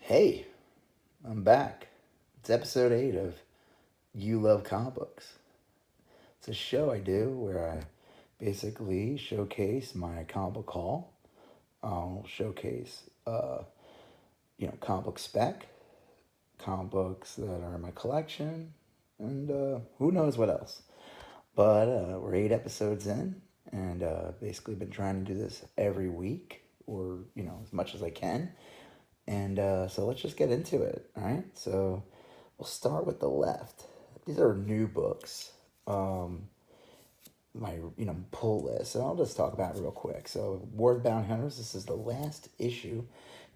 Hey, I'm back. It's episode 8 of You Love Comic Books. It's a show I do where I basically showcase my comic book haul. I'll showcase, comic book spec, comic books that are in my collection, and who knows what else. But we're 8 episodes in, and basically been trying to do this every week, or, as much as I can. And so let's just get into it, all right? So we'll start with the left. These are new books. My pull list. So I'll just talk about it real quick. So War of the Bounty Hunters. This is the last issue.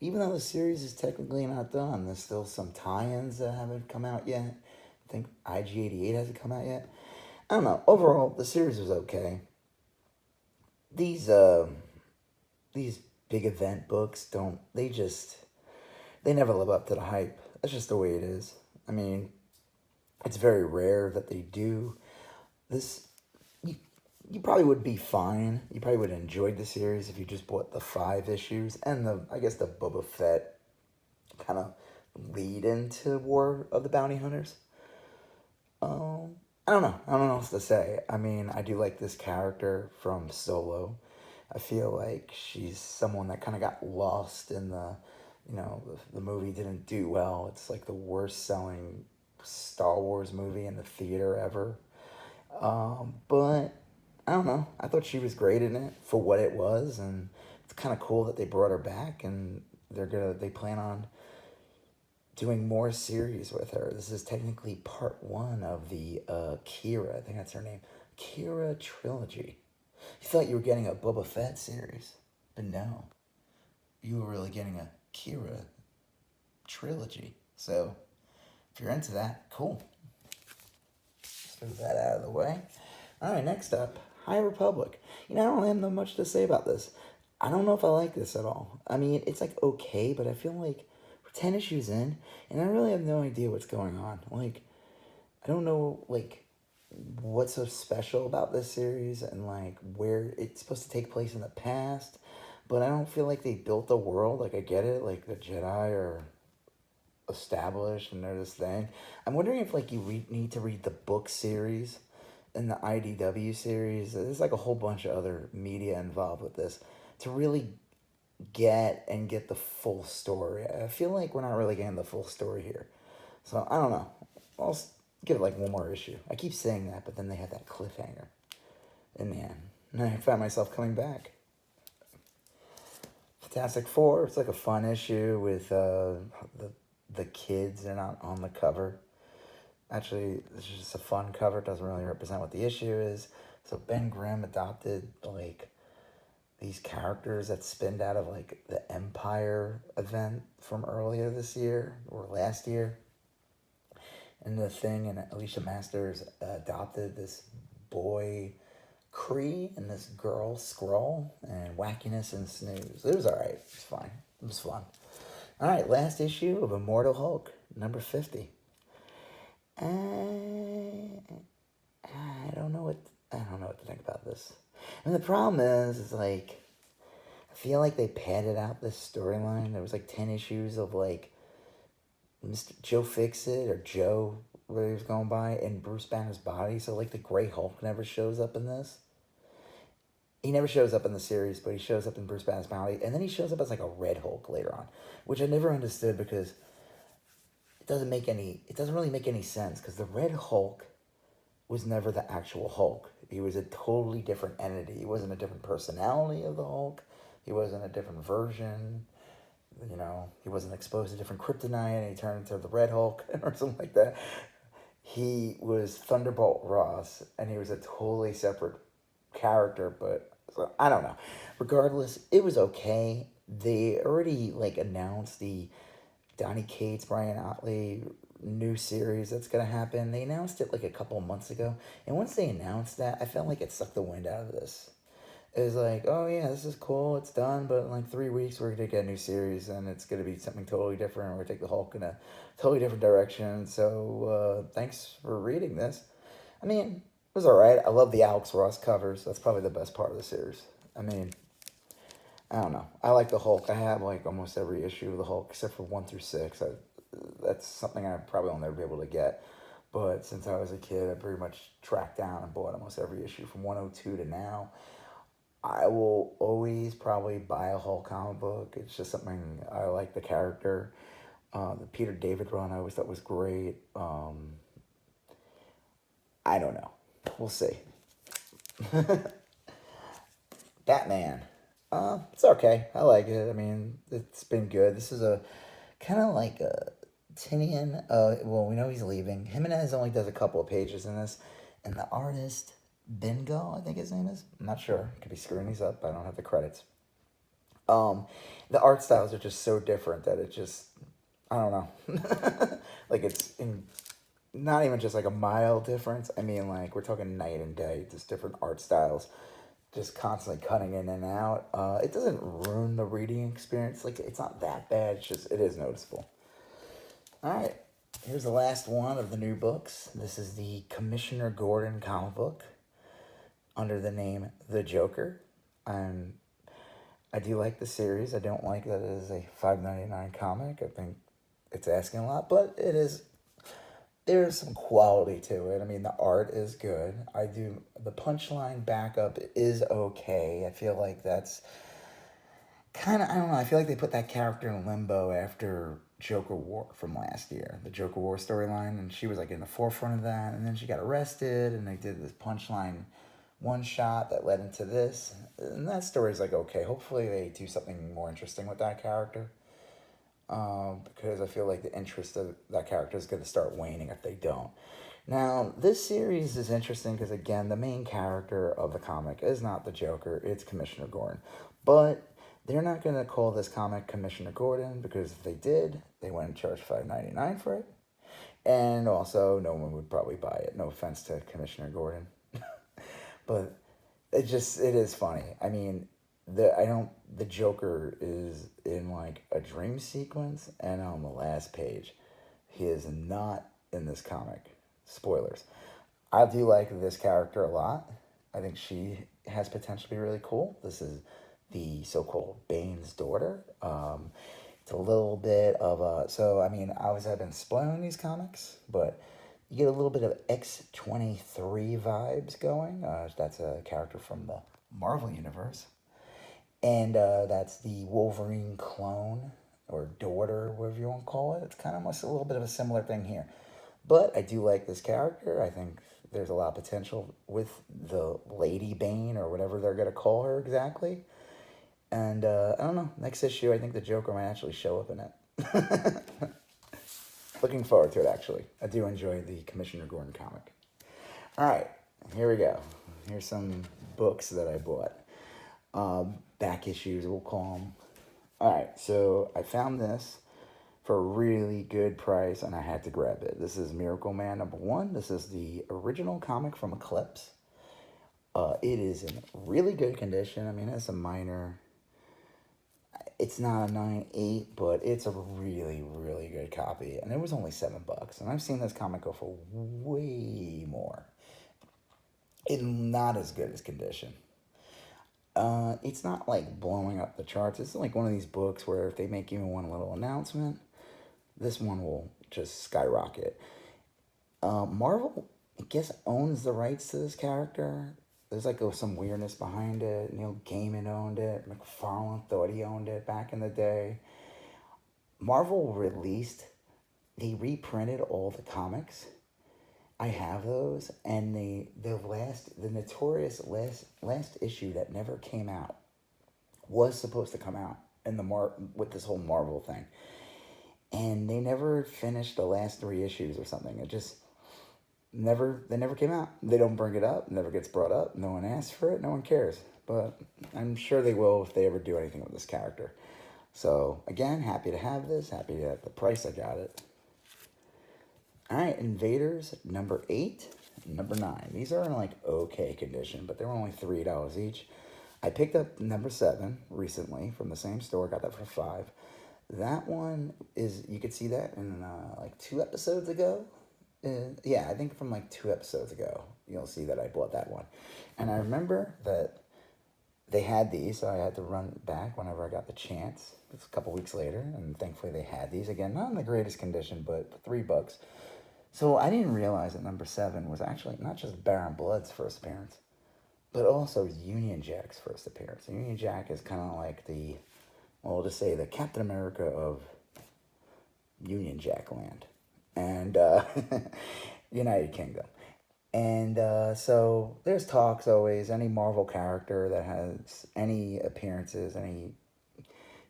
Even though the series is technically not done, there's still some tie-ins that haven't come out yet. I think IG-88 hasn't come out yet. I don't know. Overall, the series was okay. These these big event books don't. They never live up to the hype. That's just the way it is. I mean, it's very rare that they do. This, you probably would be fine. You probably would have enjoyed the series if you just bought the 5 issues and I guess the Boba Fett kind of lead into War of the Bounty Hunters. I don't know. I don't know what to say. I mean, I do like this character from Solo. I feel like she's someone that kind of got lost in the movie didn't do well. It's like the worst selling Star Wars movie in the theater ever. But I don't know. I thought she was great in it for what it was, and it's kind of cool that they brought her back, and they plan on doing more series with her. This is technically part 1 of the Kira, I think that's her name, Kira trilogy. You thought you were getting a Boba Fett series, but no, you were really getting a Kira trilogy. So if you're into that, cool. Let's move that out of the way. All right, next up, High Republic. I don't have much to say about this. I don't know if I like this at all. I mean, it's like okay, but I feel like we're 10 issues in, and I really have no idea what's going on. Like, I don't know, like, what's so special about this series and, like, where it's supposed to take place in the past, but I don't feel like they built the world. Like, I get it, like, the Jedi are established and they're this thing. I'm wondering if, like, you need to read the book series and the IDW series. There's like a whole bunch of other media involved with this to really get the full story. I feel like we're not really getting the full story here. So I don't know. I'll give it like one more issue. I keep saying that, but then they had that cliffhanger. And man, I found myself coming back. Fantastic Four. It's like a fun issue with the kids. They're not on the cover. Actually, this is just a fun cover. It doesn't really represent what the issue is. So Ben Grimm adopted like these characters that spinned out of like the Empire event from earlier this year or last year. And the Thing and Alicia Masters adopted this boy Kree and this girl Skrull, and wackiness and snooze. It was alright. It was fine. It was fun. Alright, last issue of Immortal Hulk, number 50. I don't know what to think about this. And the problem is like, I feel like they padded out this storyline. There was like 10 issues of like Mr. Joe Fixit or Joe, where he was going by, in Bruce Banner's body. So like the Grey Hulk never shows up in this. He never shows up in the series, but he shows up in Bruce Banner's body, and then he shows up as like a Red Hulk later on, which I never understood because it doesn't really make any sense, because the Red Hulk was never the actual Hulk. He was a totally different entity. He wasn't a different personality of the Hulk. He wasn't a different version. He wasn't exposed to different kryptonite and he turned into the Red Hulk or something like that. He was Thunderbolt Ross, and he was a totally separate character, but so, I don't know. Regardless, it was okay. They already like announced the Donny Cates, Brian Otley new series that's gonna happen. They announced it like a couple of months ago, and once they announced that, I felt like it sucked the wind out of this. It was like, oh yeah, this is cool, it's done, but in like 3 weeks we're gonna get a new series, and it's gonna be something totally different. We're gonna take the Hulk in a totally different direction. So thanks for reading this. I mean, it was alright. I love the Alex Ross covers. That's probably the best part of the series. I mean, I don't know. I like the Hulk. I have like almost every issue of the Hulk except for 1 through 6. That's something I probably will never be able to get. But since I was a kid, I pretty much tracked down and bought almost every issue from 102 to now. I will always probably buy a Hulk comic book. It's just something I like the character. The Peter David run I always thought was great. I don't know. We'll see. Batman. It's okay. I like it. I mean, it's been good. This is a kind of like a Tinian. Well, we know he's leaving. Jimenez only does a couple of pages in this, and the artist Bingo, I think his name is. I'm not sure. Could be screwing these up. I don't have the credits. The art styles are just so different that it just, I don't know. Like it's in, not even just like a mild difference. I mean, like we're talking night and day. Just different art styles, just constantly cutting in and out. It doesn't ruin the reading experience. Like it's not that bad. It's just it is noticeable. All right, here's the last one of the new books. This is the Commissioner Gordon comic book under the name The Joker. And I do like the series. I don't like that it is a $5.99 comic. I think it's asking a lot, but it is. There's some quality to it. I mean, the art is good. I do the punchline backup is okay. I feel like that's kind of, I don't know. I feel like they put that character in limbo after Joker War from last year, the Joker War storyline, and she was like in the forefront of that, and then she got arrested, and they did this punchline one shot that led into this, and that story's like okay. Hopefully they do something more interesting with that character, because I feel like the interest of that character is going to start waning if they don't. Now, this series is interesting because, again, the main character of the comic is not the Joker, it's Commissioner Gordon. But they're not going to call this comic Commissioner Gordon because if they did, they wouldn't charge $5.99 for it. And also, no one would probably buy it. No offense to Commissioner Gordon. But it is funny. I mean, the Joker is in like a dream sequence, and on the last page, he is not in this comic. Spoilers. I do like this character a lot. I think she has potential to be really cool. This is the so-called Bane's daughter. It's a little bit of a, so I mean, obviously I've been spoiling these comics, but you get a little bit of X-23 vibes going. That's a character from the Marvel Universe. And that's the Wolverine clone or daughter, whatever you want to call it. It's kind of almost a little bit of a similar thing here. But I do like this character. I think there's a lot of potential with the Lady Bane or whatever they're going to call her exactly. And I don't know. Next issue, I think the Joker might actually show up in it. Looking forward to it, actually. I do enjoy the Commissioner Gordon comic. All right, here we go. Here's some books that I bought. Back issues, we'll call them. All right, so I found this for a really good price, and I had to grab it. This is Miracle Man #1. This is the original comic from Eclipse. It is in really good condition. I mean, it's a minor. It's not a 9.8, but it's a really, really good copy. And it was only $7. And I've seen this comic go for way more. It's not as good as condition. It's not like blowing up the charts. It's like one of these books where if they make even one little announcement, this one will just skyrocket. Marvel, I guess, owns the rights to this character. There's like some weirdness behind it. Neil Gaiman owned it. McFarlane thought he owned it back in the day. Marvel released, they reprinted all the comics. I have those, and the notorious last issue that never came out was supposed to come out in with this whole Marvel thing, and they never finished the last 3 issues or something. It just they never came out. They don't bring it up. Never gets brought up. No one asks for it. No one cares. But I'm sure they will if they ever do anything with this character. So again, happy to have this. Happy at the price I got it. All right, Invaders #8, #9. These are in like okay condition, but they're only $3 each. I picked up #7 recently from the same store. Got that for $5. That one is, you could see that in like 2 episodes ago. Yeah, I think from like 2 episodes ago, you'll see that I bought that one. And I remember that they had these, so I had to run it back whenever I got the chance. It's a couple weeks later, and thankfully they had these again, not in the greatest condition, but for $3. So I didn't realize that number 7 was actually not just Baron Blood's first appearance, but also Union Jack's first appearance. Union Jack is kind of like the, well, we'll just say the Captain America of Union Jack land and United Kingdom. And so there's talks always, any Marvel character that has any appearances, any,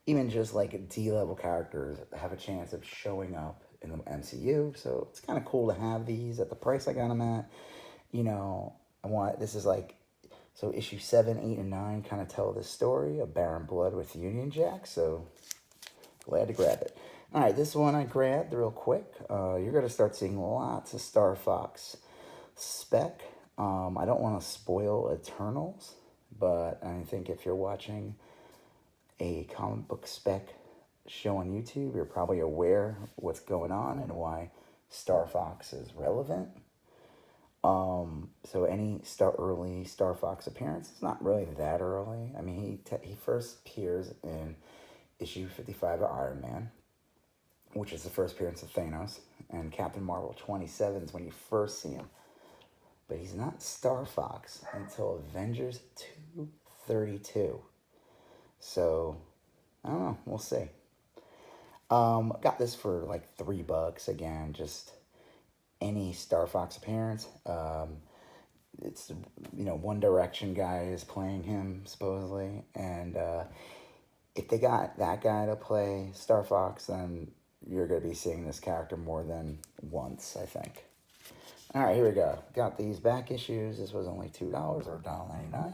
even just like D-level characters have a chance of showing up in the MCU. So it's kind of cool to have these at the price I got them at. This is like, so issue 7, 8, and 9 kind of tell this story of Baron Blood with Union Jack. So glad to grab it. All right, this one I grabbed real quick. You're going to start seeing lots of Star Fox spec. I don't want to spoil Eternals, but I think if you're watching a comic book spec show on YouTube, you're probably aware what's going on and why Star Fox is relevant. So any early Star Fox appearance, it's not really that early. I mean, he first appears in issue 55 of Iron Man, which is the first appearance of Thanos, and Captain Marvel 27 is when you first see him. But he's not Star Fox until Avengers 232. So, I don't know. We'll see. Got this for like $3 again. Just any Star Fox appearance. It's, One Direction guy is playing him, supposedly. And if they got that guy to play Star Fox, then you're going to be seeing this character more than once, I think. All right, here we go. Got these back issues. This was only $2 or $1.99.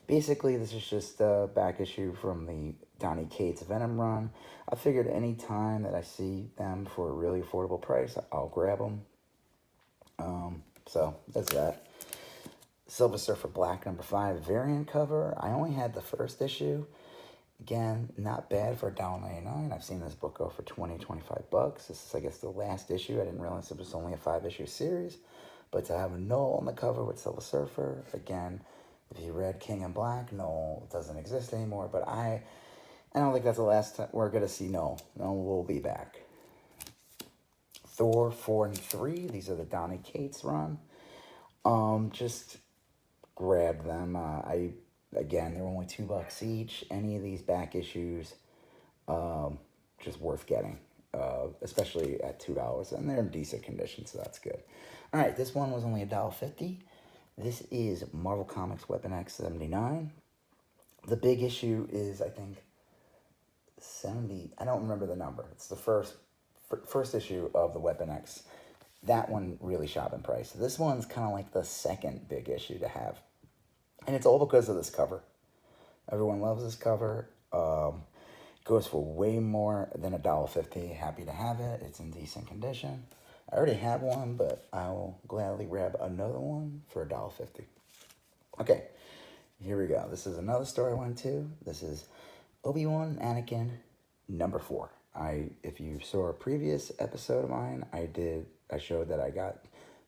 Basically, this is just a back issue from the Donny Cates Venom run. I figured any time that I see them for a really affordable price, I'll grab them. So that's that. Silver Surfer Black number 5 variant cover. I only had the first issue. Again, not bad for $1.99. I've seen this book go for $20, $25. This is, I guess, the last issue. I didn't realize it was only a 5-issue series. But to have Null on the cover with Silver Surfer, again, if you read King in Black, Null doesn't exist anymore. But I don't think that's the last time we're going to see Null. Null will be back. Thor 4 and 3. These are the Donny Cates run. Just grab them. Again, they're only $2 each. Any of these back issues, just worth getting, especially at $2. And they're in decent condition, so that's good. All right, this one was only $1.50. This is Marvel Comics Weapon X 79. The big issue is, I think, 70. I don't remember the number. It's the first issue of the Weapon X. That one really shot in price. This one's kind of like the second big issue to have. And it's all because of this cover. Everyone loves this cover. It goes for way more than $1.50. Happy to have it. It's in decent condition. I already have one, but I will gladly grab another one for $1.50. Okay, here we go. This is another story I went to. This is Obi-Wan Anakin number 4. If you saw a previous episode of mine, I showed that I got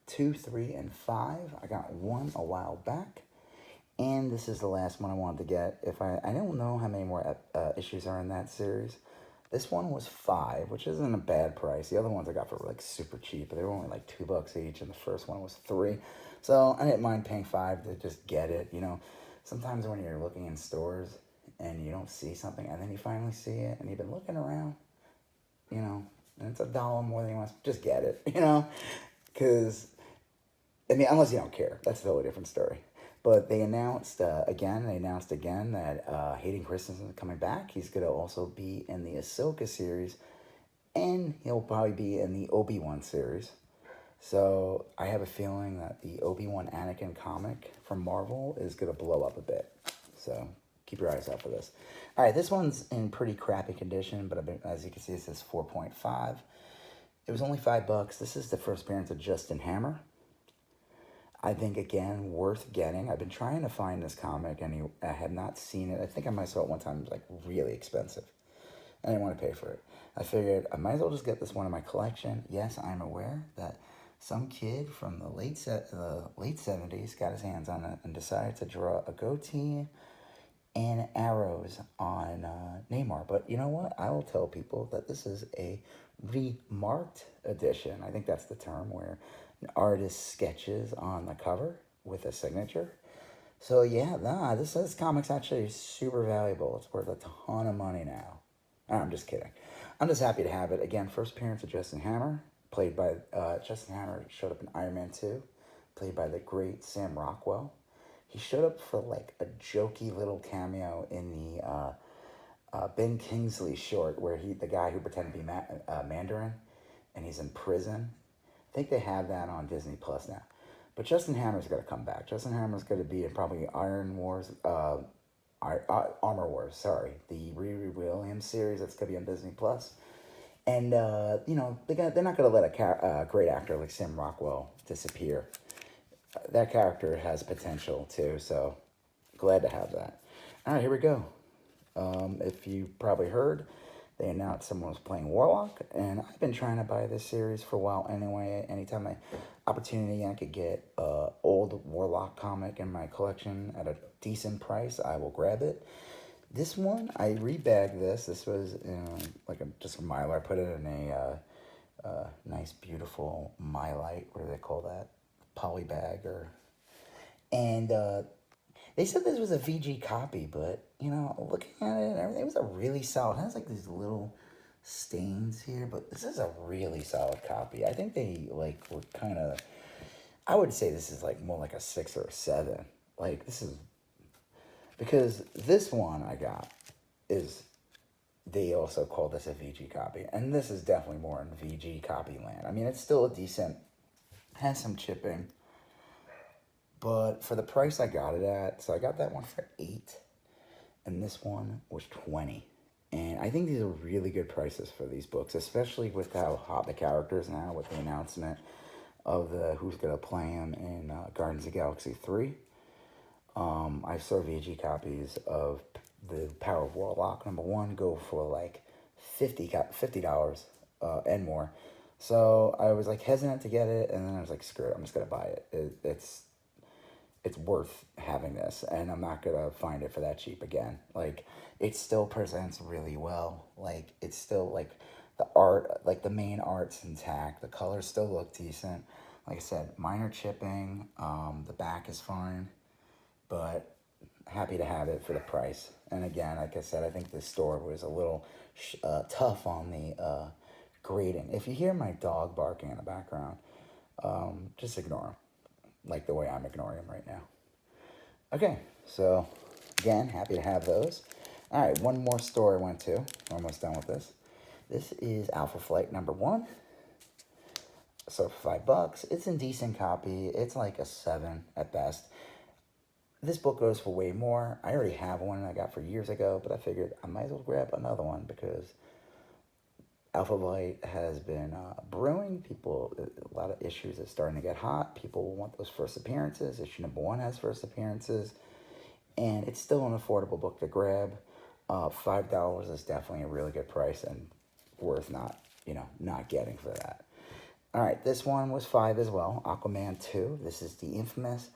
2, 3, and 5. I got 1 a while back. And this is the last one I wanted to get. I don't know how many more issues are in that series. This one was 5, which isn't a bad price. The other ones I got for like super cheap, but they were only like $2 each, and the first one was 3. So I didn't mind paying 5 to just get it. Sometimes when you're looking in stores and you don't see something, and then you finally see it, and you've been looking around, and it's $1 more than you want, just get it, because, unless you don't care, that's a totally different story. But they announced again that Hayden Christensen is coming back. He's going to also be in the Ahsoka series, and he'll probably be in the Obi-Wan series. So I have a feeling that the Obi-Wan Anakin comic from Marvel is going to blow up a bit. So keep your eyes out for this. All right, this one's in pretty crappy condition, but as you can see, it says 4.5. It was only $5. This is the first appearance of Justin Hammer. I think, again, worth getting. I've been trying to find this comic, and I had not seen it. I think I might have saw it one time. It was, like, really expensive. I didn't want to pay for it. I figured I might as well just get this one in my collection. Yes, I'm aware that some kid from the late 70s got his hands on it and decided to draw a goatee and arrows on Neymar. But you know what? I will tell people that this is a remarked edition. I think that's the term, where an artist sketches on the cover with a signature. So yeah, nah, this comic's actually super valuable. It's worth a ton of money now. I'm just kidding. I'm just happy to have it. Again, first appearance of Justin Hammer, played by Justin Hammer showed up in Iron Man 2, played by the great Sam Rockwell. He showed up for like a jokey little cameo in the Ben Kingsley short, where the guy who pretended to be Mandarin, and he's in prison. I think they have that on Disney Plus now. But Justin Hammer's going to come back. Justin Hammer's going to be in probably Armor Wars, sorry, the Riri Williams series that's going to be on Disney Plus. And they're not going to let a great actor like Sam Rockwell disappear. That character has potential too, so glad to have that. All right, here we go. If you probably heard, they announced someone was playing Warlock, and I've been trying to buy this series for a while anyway. Anytime opportunity I could get an old Warlock comic in my collection at a decent price, I will grab it. This one, I rebagged this. This was just a Mylar. I put it in a nice, beautiful Mylite. What do they call that? Poly bag and they said this was a VG copy, but looking at it and everything, it was a really solid. It has like these little stains here, but this is a really solid copy. I think they were kind of. I would say this is more like a 6 or a 7. This is because this one I got is. They also call this a VG copy, and this is definitely more in VG copy land. I mean, it's still a decent. Has some chipping, but for the price I got it at, so I got that one for $8, and this one was $20. And I think these are really good prices for these books, especially with how hot the characters now, with the announcement of who's gonna play him in Guardians of the Galaxy 3. I saw VG copies of the Power of Warlock #1 go for like $50 and more. So I was hesitant to get it, and then I was like, screw it, I'm just gonna buy it. It's worth having this, and I'm not gonna find it for that cheap again. It still presents really well. It's still the art, the main art's intact. The colors still look decent. Like I said, minor chipping. The back is fine, but happy to have it for the price. And again, like I said, I think this store was a little tough on the grading. If you hear my dog barking in the background, just ignore him, like the way I'm ignoring him right now. Okay, so again, happy to have those. All right, one more store I went to. We're almost done with this. This is Alpha Flight #1. So for $5, it's in decent copy. It's like a 7 at best. This book goes for way more. I already have one I got for years ago, but I figured I might as well grab another one because Alpha Flight has been brewing. A lot of issues are starting to get hot. People want those first appearances. Issue #1 has first appearances, and it's still an affordable book to grab. $5 is definitely a really good price and worth not getting for that. All right, this one was $5 as well. Aquaman 2. This is the infamous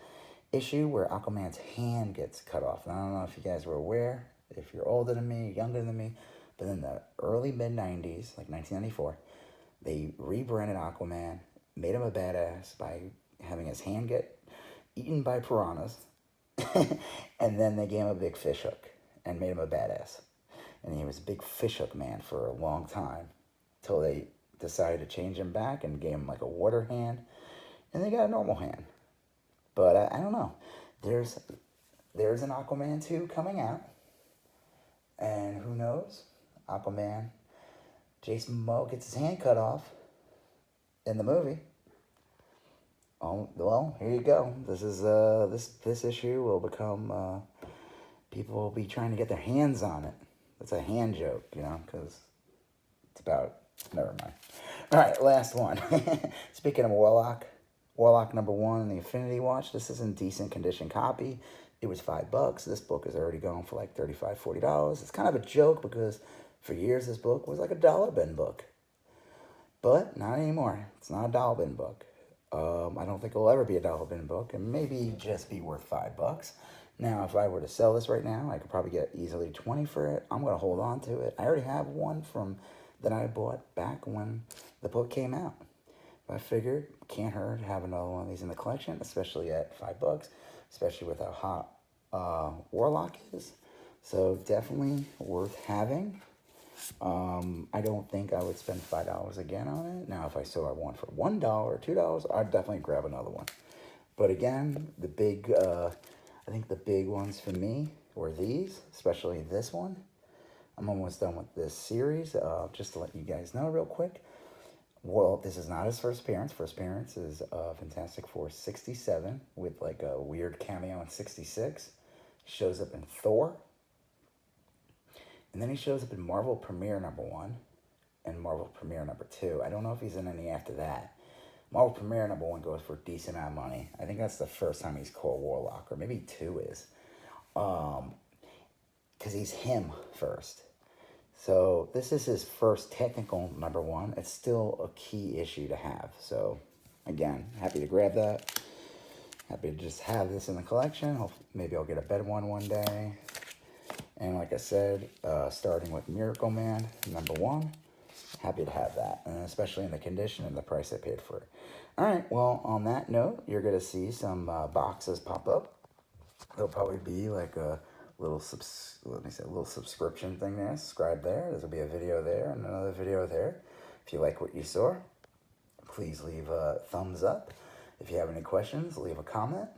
issue where Aquaman's hand gets cut off. And I don't know if you guys were aware, if you're older than me, younger than me, but in the early mid-90s, like 1994, they rebranded Aquaman, made him a badass by having his hand get eaten by piranhas, and then they gave him a big fish hook and made him a badass. And he was a big fish hook man for a long time, until they decided to change him back and gave him a water hand, and they got a normal hand. But I don't know. There's an Aquaman 2 coming out, and who knows? Aquaman, Jason Momoa gets his hand cut off in the movie. Oh well, here you go. This is this issue will become people will be trying to get their hands on it. It's a hand joke, because it's about. Never mind. All right, last one. Speaking of Warlock #1 in the Infinity Watch. This is in decent condition copy. It was $5. This book is already going for $35, $40. It's kind of a joke because for years this book was like a dollar bin book. But not anymore. It's not a dollar bin book. I don't think it'll ever be a dollar bin book, and maybe just be worth $5. Now, if I were to sell this right now, I could probably get easily 20 for it. I'm going to hold on to it. I already have one from that I bought back when the book came out. But I figured, can't hurt to have another one of these in the collection, especially at $5, especially with how hot Warlock is. So definitely worth having. I don't think I would spend $5 again on it. Now, if I saw one for $1 or $2, I'd definitely grab another one. But again, I think the big ones for me were these, especially this one. I'm almost done with this series. Just to let you guys know real quick. Well, this is not his first appearance. First appearance is Fantastic Four 67 with like a weird cameo in 66. Shows up in Thor. And then he shows up in Marvel Premiere #1 and Marvel Premiere #2. I don't know if he's in any after that. Marvel Premiere #1 goes for a decent amount of money. I think that's the first time he's called Warlock, or maybe 2 is. Because he's him first. So this is his first technical #1. It's still a key issue to have. So again, happy to grab that. Happy to just have this in the collection. Maybe I'll get a better one day. And like I said, starting with Miracle Man #1. Happy to have that, and especially in the condition and the price I paid for it. All right, well, on that note, you're going to see some boxes pop up. There'll probably be like a little little subscription thing there. Subscribe there. There'll be a video there and another video there. If you like what you saw, please leave a thumbs up. If you have any questions, leave a comment.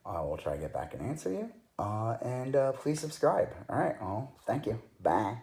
We'll try to get back and answer you. And please subscribe. All right, well, thank you. Bye.